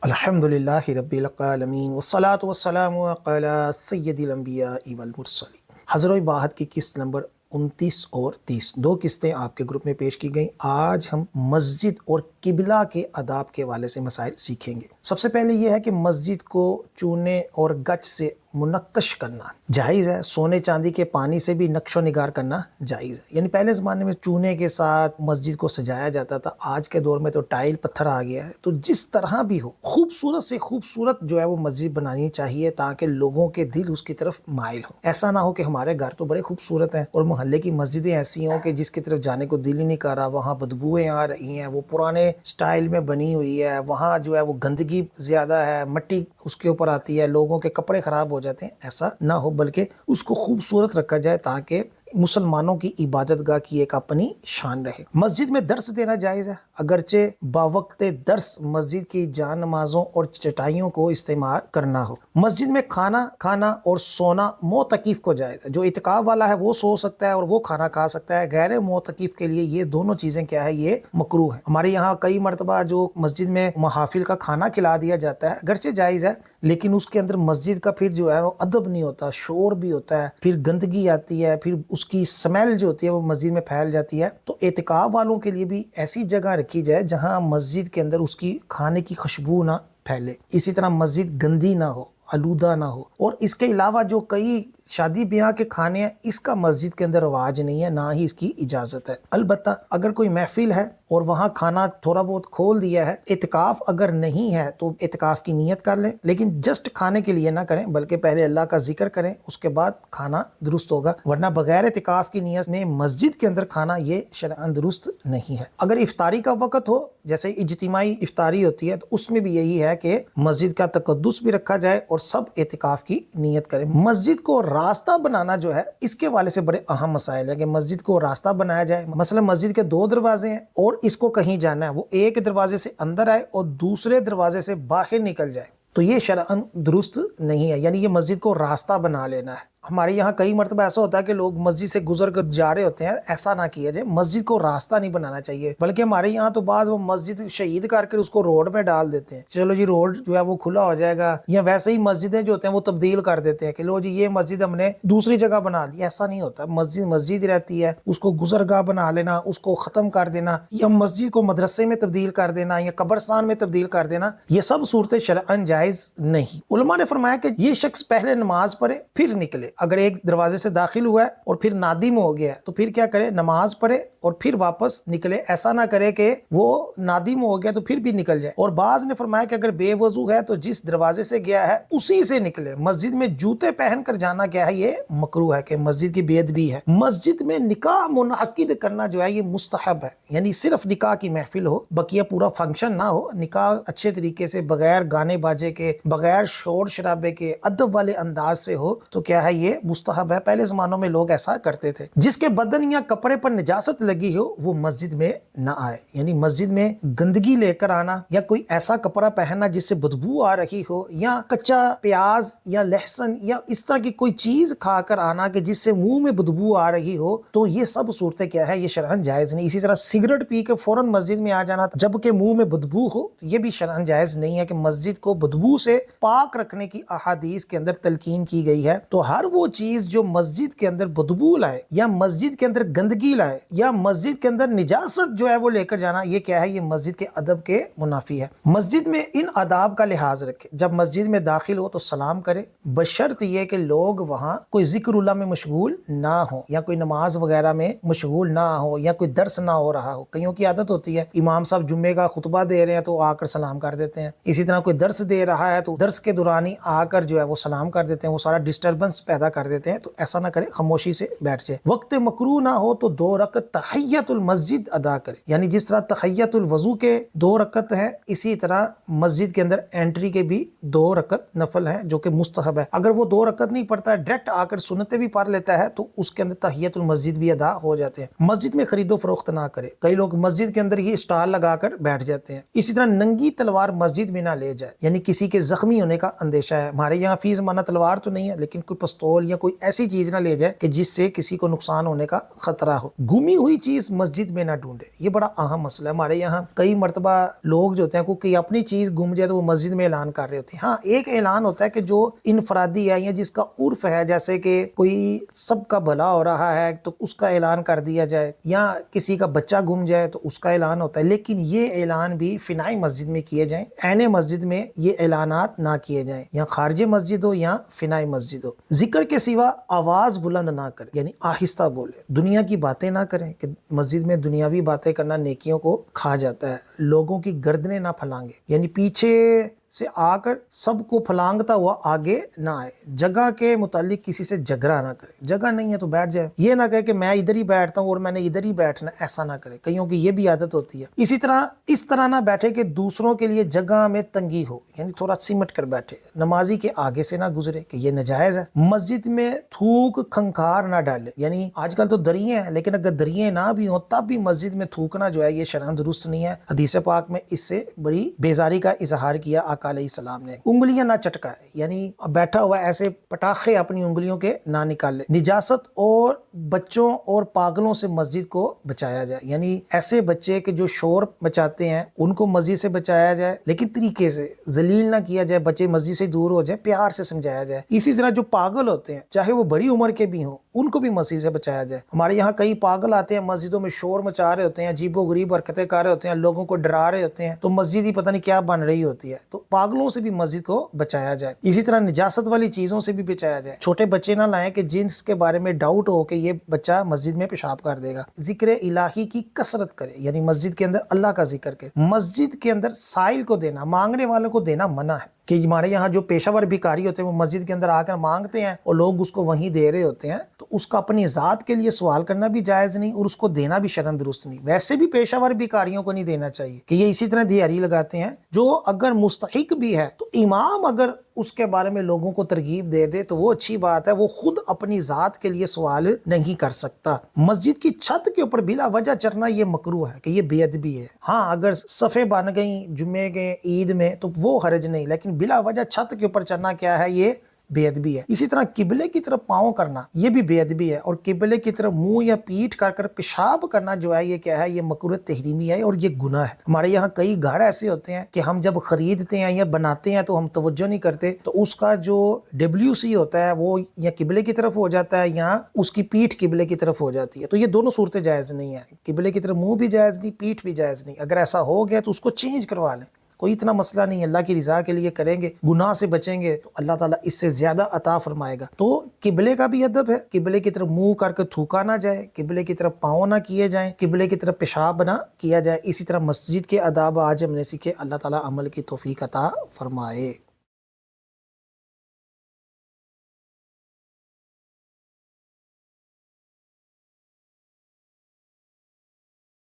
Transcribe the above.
الحمدللہ رب العالمین والصلاة والسلام علی سید الانبیاء والمرسلین۔ حضرت باہت کی قسط نمبر 29 اور 30 دو قسطیں آپ کے گروپ میں پیش کی گئیں۔ آج ہم مسجد اور قبلہ کے آداب کے حوالے سے مسائل سیکھیں گے۔ سب سے پہلے یہ ہے کہ مسجد کو چونے اور گچ سے منقش کرنا جائز ہے، سونے چاندی کے پانی سے بھی نقش و نگار کرنا جائز ہے۔ یعنی پہلے زمانے میں چونے کے ساتھ مسجد کو سجایا جاتا تھا، آج کے دور میں تو ٹائل پتھر آ گیا ہے۔ تو جس طرح بھی ہو خوبصورت سے خوبصورت جو ہے وہ مسجد بنانی چاہیے تاکہ لوگوں کے دل اس کی طرف مائل ہو۔ ایسا نہ ہو کہ ہمارے گھر تو بڑے خوبصورت ہیں اور محلے کی مسجدیں ایسی ہوں کہ جس کی طرف جانے کو دل ہی نہیں کر رہا، وہاں بدبوئیں آ رہی ہیں، وہ پرانے سٹائل میں بنی ہوئی ہے، وہاں جو ہے وہ گندگی زیادہ ہے، مٹی اس کے اوپر آتی ہے، لوگوں کے کپڑے خراب ہو جاتے ہیں۔ ایسا نہ ہو، بلکہ اس کو خوبصورت رکھا جائے تاکہ مسلمانوں کی عبادت گاہ کی ایک اپنی شان رہے۔ مسجد میں درس دینا جائز ہے، اگرچہ باوقت درس مسجد کی جان نمازوں اور چٹائیوں کو استعمال کرنا ہو۔ مسجد میں کھانا کھانا اور سونا معتکف کو جائز ہے۔ جو اعتکاف والا ہے وہ سو سکتا ہے اور وہ کھانا کھا سکتا ہے، غیر معتکف کے لیے یہ دونوں چیزیں کیا ہے، یہ مکروہ ہے۔ ہمارے یہاں کئی مرتبہ جو مسجد میں محافل کا کھانا کھلا دیا جاتا ہے، اگرچہ جائز ہے لیکن اس کے اندر مسجد کا پھر جو ہے وہ ادب نہیں ہوتا، شور بھی ہوتا ہے، پھر گندگی آتی ہے، پھر اس کی سمیل جو ہوتی ہے وہ مسجد میں پھیل جاتی ہے۔ تو اعتکاف والوں کے لیے بھی ایسی جگہ رکھی جائے جہاں مسجد کے اندر اس کی کھانے کی خوشبو نہ پھیلے، اسی طرح مسجد گندی نہ ہو، آلودہ نہ ہو۔ اور اس کے علاوہ جو کئی شادی بیاہ کے کھانے ہیں، اس کا مسجد کے اندر رواج نہیں ہے، نہ ہی اس کی اجازت ہے۔ البتہ اگر کوئی محفل ہے اور وہاں کھانا تھوڑا بہت کھول دیا ہے، اعتکاف اگر نہیں ہے تو اعتکاف کی نیت کر لیں، لیکن جسٹ کھانے کے لیے نہ کریں بلکہ پہلے اللہ کا ذکر کریں، اس کے بعد کھانا درست ہوگا، ورنہ بغیر اعتکاف کی نیت میں مسجد کے اندر کھانا یہ شرعاً درست نہیں ہے۔ اگر افطاری کا وقت ہو، جیسے اجتماعی افطاری ہوتی ہے، تو اس میں بھی یہی ہے کہ مسجد کا تقدس بھی رکھا جائے اور سب اعتکاف کی نیت کریں۔ مسجد کو راستہ بنانا جو ہے، اس کے حوالے سے بڑے اہم مسائل ہیں کہ مسجد کو راستہ بنایا جائے۔ مثلا مسجد کے 2 دروازے ہیں اور اس کو کہیں جانا ہے، وہ ایک دروازے سے اندر آئے اور دوسرے دروازے سے باہر نکل جائے، تو یہ شرعاً درست نہیں ہے، یعنی یہ مسجد کو راستہ بنا لینا ہے۔ ہمارے یہاں کئی مرتبہ ایسا ہوتا ہے کہ لوگ مسجد سے گزر کر جا رہے ہوتے ہیں، ایسا نہ کیا جائے، مسجد کو راستہ نہیں بنانا چاہیے، بلکہ ہمارے یہاں تو بعض وہ مسجد شہید کر کے اس کو روڈ میں ڈال دیتے ہیں، چلو جی روڈ جو ہے وہ کھلا ہو جائے گا، یا ویسے ہی مسجدیں جو ہوتے ہیں وہ تبدیل کر دیتے ہیں کہ لو جی یہ مسجد ہم نے دوسری جگہ بنا دی۔ ایسا نہیں ہوتا، مسجد مسجد رہتی ہے، اس کو گزرگاہ بنا لینا، اس کو ختم کر دینا، یا مسجد کو مدرسے میں تبدیل کر دینا یا قبرستان میں تبدیل کر دینا، یہ سب صورتیں شرعاً جائز نہیں۔ علماء نے فرمایا کہ یہ شخص پہلے نماز پڑھے پھر نکلے، اگر ایک دروازے سے داخل ہوا ہے اور پھر نادم ہو گیا ہے تو پھر کیا کرے، نماز پڑھے اور پھر واپس نکلے، ایسا نہ کرے کہ وہ نادم ہو گیا تو پھر بھی نکل جائے۔ اور بعض نے فرمایا کہ اگر بے وضو ہے تو جس دروازے سے گیا ہے اسی سے نکلے۔ مسجد میں جوتے پہن کر جانا کیا ہے، یہ مکروہ ہے کہ مسجد کی بے ادبی ہے۔ مسجد میں نکاح منعقد کرنا جو ہے یہ مستحب ہے، یعنی صرف نکاح کی محفل ہو، بقیہ پورا فنکشن نہ ہو، نکاح اچھے طریقے سے بغیر گانے باجے کے، بغیر شور شرابے کے، ادب والے انداز سے ہو تو کیا ہے، یہ مستحب ہے۔ پہلے زمانوں میں لوگ ایسا کرتے تھے۔ جس کے بدن یا کپڑے پر نجاست لگی ہو وہ مسجد میں نہ آئے، یعنی مسجد میں گندگی لے کر آنا یا کوئی ایسا کپڑا پہننا جس سے بدبو آ رہی ہو، یا کچا پیاز یا لہسن یا اس طرح کی کوئی چیز کھا کر آنا کہ جس سے منہ میں بدبو آ رہی ہو، تو یہ سب صورتیں کیا ہے، یہ شرعاً جائز نہیں۔ اسی طرح سگریٹ پی کے فوراً مسجد میں آ جانا جبکہ منہ میں بدبو ہو، یہ بھی شرعاً جائز نہیں ہے کہ مسجد کو بدبو سے پاک رکھنے کی احادیث کے اندر تلقین کی گئی ہے۔ تو ہر وہ چیز جو مسجد کے اندر بدبو لائے یا مسجد کے اندر گندگی لائے یا مسجد کے اندر نجاست جو ہے وہ لے کر جانا، یہ کیا ہے، یہ مسجد کے ادب کے منافی ہے۔ مسجد میں ان آداب کا لحاظ رکھے، جب مسجد میں داخل ہو تو سلام کرے، بشرط یہ کہ لوگ وہاں کوئی ذکر اللہ میں مشغول نہ ہو یا کوئی نماز وغیرہ میں مشغول نہ ہو یا کوئی درس نہ ہو رہا ہو۔ کئیوں کی عادت ہوتی ہے، امام صاحب جمعے کا خطبہ دے رہے ہیں تو آ کر سلام کر دیتے ہیں، اسی طرح کوئی درس دے رہا ہے تو درس کے دوران ہی آ کر جو ہے وہ سلام کر دیتے ہیں، وہ سارا ڈسٹربنس پیدا کر دیتے ہیں۔ تو ایسا نہ کرے، خاموشی سے بیٹھ جائے۔ وقت مکروہ نہ ہو تو 2 رکعت تحیۃ المسجد ادا کرے، یعنی جس طرح تحیۃ الوضو کے 2 رکعت ہیں، اسی طرح مسجد کے اندر انٹری کے بھی 2 رکعت نفل ہیں جو کہ مستحب ہے۔ اگر وہ 2 رکعت نہیں پڑھتا ہے، ڈائریکٹ آ کر سنتیں بھی پڑھ لیتا ہے، تو اس کے اندر تحیۃ المسجد بھی ادا ہو جاتے ہیں۔ مسجد میں خرید و فروخت نہ کرے، کئی لوگ مسجد کے اندر ہی اسٹال لگا کر بیٹھ جاتے ہیں۔ اسی طرح ننگی تلوار مسجد میں نہ لے جائے، یعنی کسی کے زخمی ہونے کا اندیشہ ہے۔ ہمارے یہاں فی زمانہ تلوار تو نہیں ہے لیکن کوئی پستول پستول یا کوئی ایسی چیز نہ لے جائے کہ جس سے کسی کو نقصان ہونے کا خطرہ ہو۔ گمی ہوئی چیز مسجد میں نہ ڈھونڈے، یہ بڑا اہم مسئلہ ہے۔ ہمارے یہاں کئی مرتبہ لوگ جو ہوتے ہیں کوئی اپنی چیز گم جائے تو وہ مسجد میں اعلان کر رہے ہوتے ہیں۔ ہاں ایک اعلان ہوتا ہے کہ جو انفرادی ہے یا جس کا عرف ہے، جیسے کہ کوئی سب کا بھلا ہو رہا ہے تو اس کا اعلان کر دیا جائے، یا کسی کا بچہ گم جائے تو اس کا اعلان ہوتا ہے، لیکن یہ اعلان بھی فنائی مسجد میں کیے جائیں، عین مسجد میں یہ اعلانات نہ کیے جائیں، یا خارج مسجد ہو یا فنائی مسجد ہو۔ ذکر کے سوا آواز بلند نہ کریں، یعنی آہستہ بولے، دنیا کی باتیں نہ کریں کہ مسجد میں دنیاوی باتیں کرنا نیکیوں کو کھا جاتا ہے۔ لوگوں کی گردنیں نہ پھلانگے، یعنی پیچھے سے آ کر سب کو پھلانگتا ہوا آگے نہ آئے۔ جگہ کے متعلق کسی سے جھگڑا نہ کرے، جگہ نہیں ہے تو بیٹھ جائے، یہ نہ کہے کہ میں ادھر ہی بیٹھتا ہوں اور میں نے ادھر ہی بیٹھنا، ایسا نہ کرے، کئیوں کی یہ بھی عادت ہوتی ہے۔ اسی طرح اس طرح نہ بیٹھے کہ دوسروں کے لیے جگہ میں تنگی ہو، یعنی تھوڑا سمٹ کر بیٹھے، نمازی کے آگے سے نہ گزرے کہ یہ ناجائز ہے۔ مسجد میں تھوک کھنکھار نہ ڈالے، یعنی آج کل تو دریے ہیں، لیکن اگر دریے نہ بھی ہوں تب بھی مسجد میں تھوکنا جو ہے یہ شرعاً درست نہیں ہے۔ حدیث پاک میں اس سے بڑی بیزاری کا اظہار کیا آقا علیہ السلام نے۔ انگلیاں نہ چٹکائے، یعنی بیٹھا ہوا ایسے پٹاخے اپنی انگلیوں کے نہ نکالے۔ نجاست اور بچوں اور پاگلوں سے مسجد کو بچایا جائے، یعنی ایسے بچے کہ جو شور مچاتے ہیں ان کو مسجد سے بچایا جائے، لیکن طریقے سے ذلیل نہ کیا جائے، بچے مسجد سے دور ہو جائیں، پیار سے سمجھایا جائے۔ اسی طرح جو پاگل ہوتے ہیں چاہے وہ بڑی عمر کے بھی ہوں ان کو بھی مسجد سے بچایا جائے۔ ہمارے یہاں کئی پاگل آتے ہیں مسجدوں میں، شور مچا رہے ہوتے ہیں، عجیب و غریب حرکتیں کر رہے ہوتے ہیں، لوگوں کو ڈرا رہے ہوتے ہیں، تو مسجد ہی پتہ نہیں کیا بن رہی ہوتی ہے۔ تو پاگلوں سے بھی مسجد کو بچایا جائے۔ اسی طرح نجاست والی چیزوں سے بھی بچایا جائے، چھوٹے بچے نہ لائیں کہ جنس کے بارے میں ڈاؤٹ ہو کہ یہ بچہ مسجد میں پیشاب کر دے گا۔ ذکر الہی کی کثرت کرے، یعنی مسجد کے اندر اللہ کا ذکر کرے۔ مسجد کے اندر سائل کو دینا، مانگنے والوں کو دینا منع ہے، کہ ہمارے یہاں جو پیشہ ور بھکاری ہوتے ہیں وہ مسجد کے اندر آ کر مانگتے ہیں اور لوگ اس کو وہیں دے رہے ہوتے ہیں، تو اس کا اپنی ذات کے لیے سوال کرنا بھی جائز نہیں اور اس کو دینا بھی شرعاً درست نہیں۔ ویسے بھی پیشہ ور بھکاریوں کو نہیں دینا چاہیے کہ یہ اسی طرح دیہاری لگاتے ہیں، جو اگر مستحق بھی ہے تو امام اگر اس کے بارے میں لوگوں کو ترغیب دے دے تو وہ اچھی بات ہے، وہ خود اپنی ذات کے لیے سوال نہیں کر سکتا۔ مسجد کی چھت کے اوپر بلا وجہ چڑھنا یہ مکروہ ہے کہ یہ بے ادبی ہے۔ ہاں اگر صفیں بن گئیں جمعے کے عید میں تو وہ حرج نہیں، لیکن بلا وجہ چھت کے اوپر چڑھنا کیا ہے، یہ بے ادبی ہے۔ اسی طرح قبلے کی طرف پاؤں کرنا یہ بھی بے ادبی ہے، اور قبلے کی طرف منہ یا پیٹھ کر کر پیشاب کرنا جو ہے یہ کیا ہے، یہ مکروہ تحریمی ہے اور یہ گناہ ہے۔ ہمارے یہاں کئی گھر ایسے ہوتے ہیں کہ ہم جب خریدتے ہیں یا بناتے ہیں تو ہم توجہ نہیں کرتے، تو اس کا جو WC ہوتا ہے وہ یا قبلے کی طرف ہو جاتا ہے یا اس کی پیٹھ قبلے کی طرف ہو جاتی ہے، تو یہ دونوں صورتیں جائز نہیں ہیں، قبلے کی طرف منہ بھی جائز نہیں، پیٹھ بھی جائز نہیں۔ اگر ایسا ہو گیا تو اس کو چینج کروا لیں، کوئی اتنا مسئلہ نہیں ہے، اللہ کی رضا کے لیے کریں گے، گناہ سے بچیں گے تو اللہ تعالیٰ اس سے زیادہ عطا فرمائے گا۔ تو قبلے کا بھی ادب ہے، قبلے کی طرف منہ کر کے تھوکا نہ جائے، قبلے کی طرف پاؤں نہ کیے جائیں، قبلے کی طرف پیشاب نہ کیا جائے۔ اسی طرح مسجد کے آداب آج ہم نے سیکھے، اللہ تعالیٰ عمل کی توفیق عطا فرمائے۔